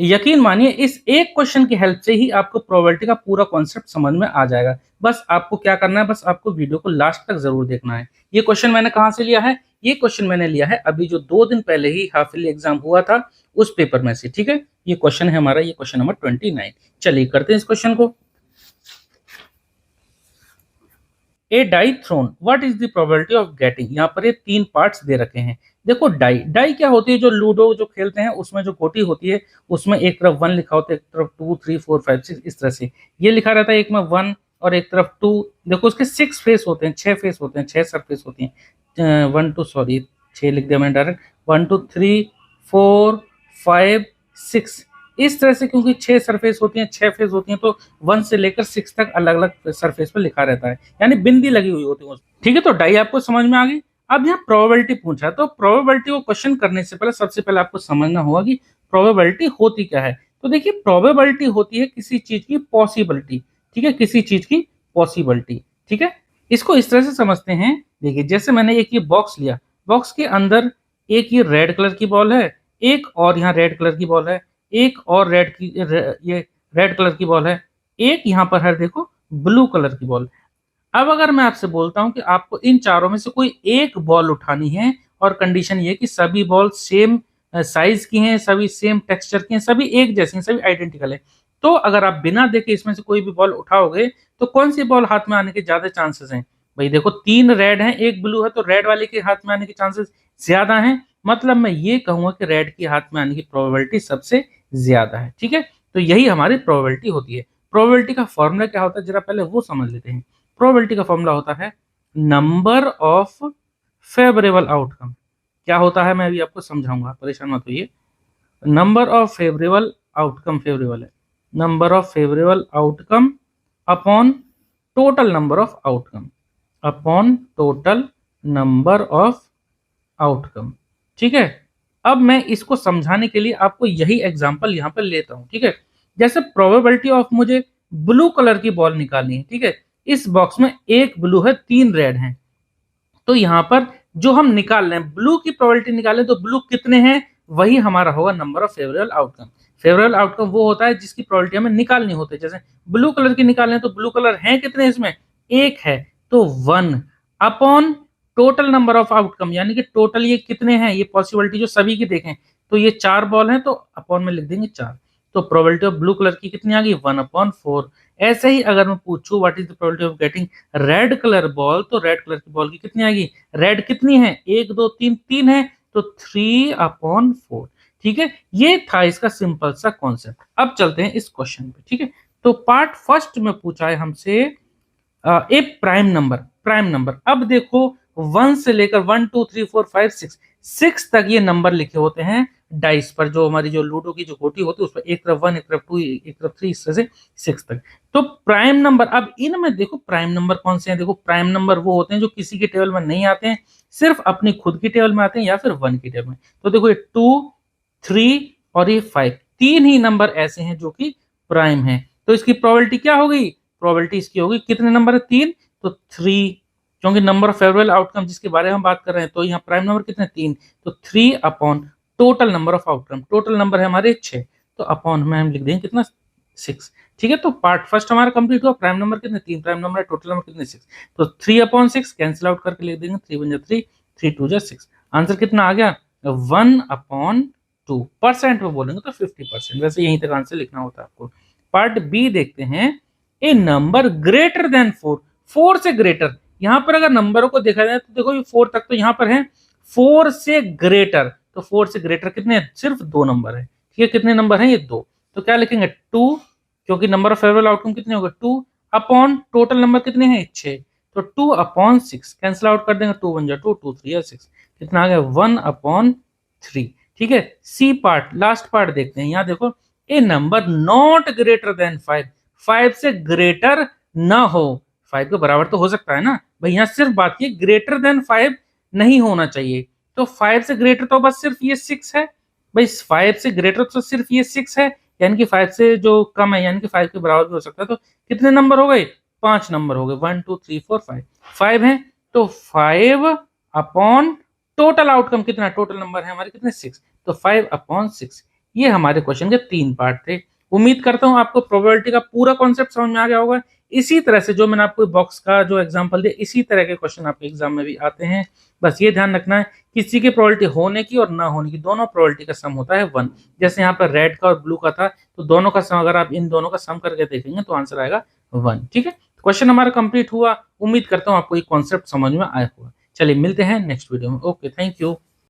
यकीन मानिए इस एक क्वेश्चन की हेल्प से ही आपको प्रोबेबिलिटी का पूरा कॉन्सेप्ट समझ में आ जाएगा। बस आपको क्या करना है, बस आपको वीडियो को लास्ट तक जरूर देखना है। ये क्वेश्चन मैंने कहाँ से लिया है? ये क्वेश्चन मैंने लिया है अभी जो 2 दिन पहले ही हाफ ईयरली एग्जाम हुआ था उस पेपर में से। ठीक है, ये क्वेश्चन है हमारा, ये क्वेश्चन नंबर 29। चलिए करते हैं इस क्वेश्चन को। A die thrown, what is the probability of getting. यहाँ पर ये 3 पार्ट्स दे रखे हैं। देखो डाई, डाई क्या होती है? जो लूडो जो खेलते हैं उसमें जो गोटी होती है उसमें एक तरफ 1 लिखा होता है, एक तरफ 2 3 4 5 6 इस तरह से ये लिखा रहता है, एक में 1 और एक तरफ 2। देखो उसके 6 फेस होते हैं, 6 फेस होते हैं, 6 सरफेस होती हैं। 1 2 सॉरी 6 लिख दिया मैंने डायरेक्ट। 1 2 3 4 5 6 इस तरह से, क्योंकि 6 सरफेस होती हैं, 6 फेस होती हैं, तो 1 से लेकर 6 तक अलग अलग सरफेस पर लिखा रहता है, यानी बिंदी लगी हुई होती है। ठीक है, तो डाई आपको समझ में आ गई। अब यहाँ प्रोबेबिलिटी पूछा है, तो प्रोबेबिलिटी को क्वेश्चन करने से पहले सबसे पहले आपको समझना होगा कि प्रोबेबिलिटी होती क्या है। तो देखिए प्रोबेबिलिटी होती है किसी चीज की पॉसिबिलिटी। ठीक है, किसी चीज की पॉसिबिलिटी। ठीक है, इसको इस तरह से समझते हैं। देखिए जैसे मैंने एक ये बॉक्स लिया, बॉक्स के अंदर एक ये रेड कलर की बॉल है, एक और यहाँ रेड कलर की बॉल है, एक और ये रेड कलर की बॉल है, एक यहाँ पर है देखो ब्लू कलर की बॉल। अब अगर मैं आपसे बोलता हूं कि आपको इन चारों में से कोई एक बॉल उठानी है और कंडीशन ये कि सभी बॉल सेम साइज की हैं, सभी सेम टेक्सचर की हैं, सभी एक जैसी हैं, सभी आइडेंटिकल है, तो अगर आप बिना देखे इसमें से कोई भी बॉल उठाओगे तो कौन सी बॉल हाथ में आने के ज्यादा चांसेस हैं? भाई देखो 3 रेड हैं, एक ब्लू है, तो रेड वाले के हाथ में आने के चांसेस ज्यादा हैं। मतलब मैं ये कहूंगा कि रेड के हाथ में आने की प्रोबेबिलिटी सबसे ज्यादा है। ठीक है, तो यही हमारी प्रोबेबिलिटी होती है। प्रोबेबिलिटी का फॉर्मूला क्या होता है जरा पहले वो समझ लेते हैं। प्रोबेबिलिटी का फॉर्मूला होता है नंबर ऑफ फेवरेबल आउटकम। क्या होता है मैं अभी आपको समझाऊंगा, परेशान मत होइए। Number of favourable outcome, favourable है number of favourable outcome upon total number of outcome, upon total number of outcome. ठीक है, अब मैं इसको समझाने के लिए आपको यही एग्जांपल यहाँ पर लेता हूँ। ठीक है, जैसे प्रोबेबिलिटी ऑफ मुझे ब्लू कलर की बॉल निकालनी है। ठीक है, इस बॉक्स में एक ब्लू है, 3 रेड हैं, तो यहाँ पर जो हम निकाल रहे हैं ब्लू की प्रोबेबिलिटी निकालें तो ब्लू कितने हैं, वही हमारा होगा number of favourable outcome. Favourable outcome वो होता है जिसकी प्रोबेबिलिटी हमें निकालनी होती है। जैसे ब्लू कलर की निकालें तो ब्लू कलर है कितने, इसमें एक है, तो 1 upon total number of outcome, यानी कि टोटल ये कितने हैं, ये पॉसिबिलिटी जो सभी की देखें तो ये 4 बॉल हैं, तो अपॉन में लिख देंगे 4। तो प्रोबेबिलिटी ऑफ ब्लू कलर की कितनी आ गई, 1/4। ऐसे ही अगर मैं पूछूं what is the probability of getting red colour ball, तो रेड कलर की बॉल की कितनी आएगी, रेड कितनी है, 1 2 3 3 है, तो 3/4। ठीक है, ये था इसका सिंपल सा कॉन्सेप्ट। अब चलते हैं इस क्वेश्चन पे। ठीक है, तो पार्ट फर्स्ट में पूछा है हमसे ए प्राइम नंबर, प्राइम नंबर। अब देखो 1 से लेकर 1 2 3 4 5 6 तक ये नंबर लिखे होते हैं डाइस पर, जो हमारी जो लूडो की जो गोटी होती है उस पर एक तरफ 1 एक तरफ 2 एक तरफ 3 इस तरह से 6 तक। तो प्राइम नंबर, अब इनमें देखो प्राइम नंबर कौन से हैं। देखो प्राइम नंबर वो होते हैं जो किसी के टेबल में नहीं आते हैं, सिर्फ अपनी खुद की टेबल में आते हैं या फिर 1 की टेबल में। तो देखो ये 2 3 और ये 5, 3 ही नंबर ऐसे हैं जो कि प्राइम है। तो इसकी प्रोबेबिलिटी क्या हो गई, प्रोबेबिलिटी इसकी होगी कितने नंबर है, 3, तो 3, क्योंकि नंबर ऑफ फेवरेबल आउटकम जिसके बारे में हम बात कर रहे हैं, तो यहाँ प्राइम नंबर कितने, 3, तो 3 upon total number of outcome, total number है हमारे 6, तो अपॉन में हम लिख देंगे कितना, 6। ठीक है, तो पार्ट फर्स्ट हमारा कंप्लीट हुआ। प्राइम नंबर कितने, 3 प्राइम नंबर है, टोटल नंबर कितने, 6, तो 3/6 कैंसिल आउट करके लिख देंगे, 3 1 3 3 2 6। आंसर कितना आ गया, 1/2। परसेंट में बोलेंगे तो 50%, वैसे यहीं तक आंसर लिखना होता है आपको। पार्ट बी देखते हैं। ए नंबर ग्रेटर देन 4, 4 से ग्रेटर। यहां पर अगर नंबरों को देखा जाए तो देखो ये 4 तक तो यहां पर है, 4 से ग्रेटर, तो 4 से ग्रेटर कितने हैं, सिर्फ 2 नंबर है। ठीक है, कितने नंबर हैं, ये 2, तो क्या लिखेंगे 2, क्योंकि नंबर ऑफ फेवरेबल आउटकम कितने हो गए 2, अपॉन टोटल नंबर कितने हैं 6, तो 2/6 कैंसिल आउट कर देंगे, 2 1 2 2 3 6, कितना आ गया 1/3। ठीक है, सी पार्ट, लास्ट पार्ट देखते हैं। यहाँ देखो ए नंबर नॉट ग्रेटर देन 5, 5 से ग्रेटर ना हो, 5 के बराबर तो हो सकता है ना भाई, यहाँ सिर्फ बात की ग्रेटर देन 5 नहीं होना चाहिए। तो 5 से ग्रेटर तो बस सिर्फ ये 6 है भाई, 5 से ग्रेटर तो सिर्फ ये 6 है, यानी कि 5 से जो कम है यानी कि 5 के बराबर भी हो सकता है। तो कितने नंबर हो गए, 5 नंबर हो गए, 1 2 3 4 5, 5 है, तो 5 अपॉन टोटल आउटकम कितना, टोटल नंबर है हमारे कितने 6, तो 5/6। ये हमारे क्वेश्चन के 3 पार्ट थे। उम्मीद करता हूँ आपको प्रोबेबिलिटी का पूरा कॉन्सेप्ट समझ में आ गया होगा। इसी तरह से जो मैंने आपको बॉक्स का जो एग्जांपल दिया, इसी तरह के क्वेश्चन आपके एग्जाम में भी आते हैं। बस ये ध्यान रखना है, किसी की प्रोबेबिलिटी होने की और ना होने की, दोनों प्रोबेबिलिटी का सम होता है 1। जैसे यहाँ पर रेड का और ब्लू का था, तो दोनों का सम अगर आप इन दोनों का सम करके देखेंगे तो आंसर आएगा 1। ठीक है, क्वेश्चन हमारा कंप्लीट हुआ। उम्मीद करता हूँ आपको ये कॉन्सेप्ट समझ में आया होगा। चलिए मिलते हैं नेक्स्ट वीडियो में। Okay, thank you.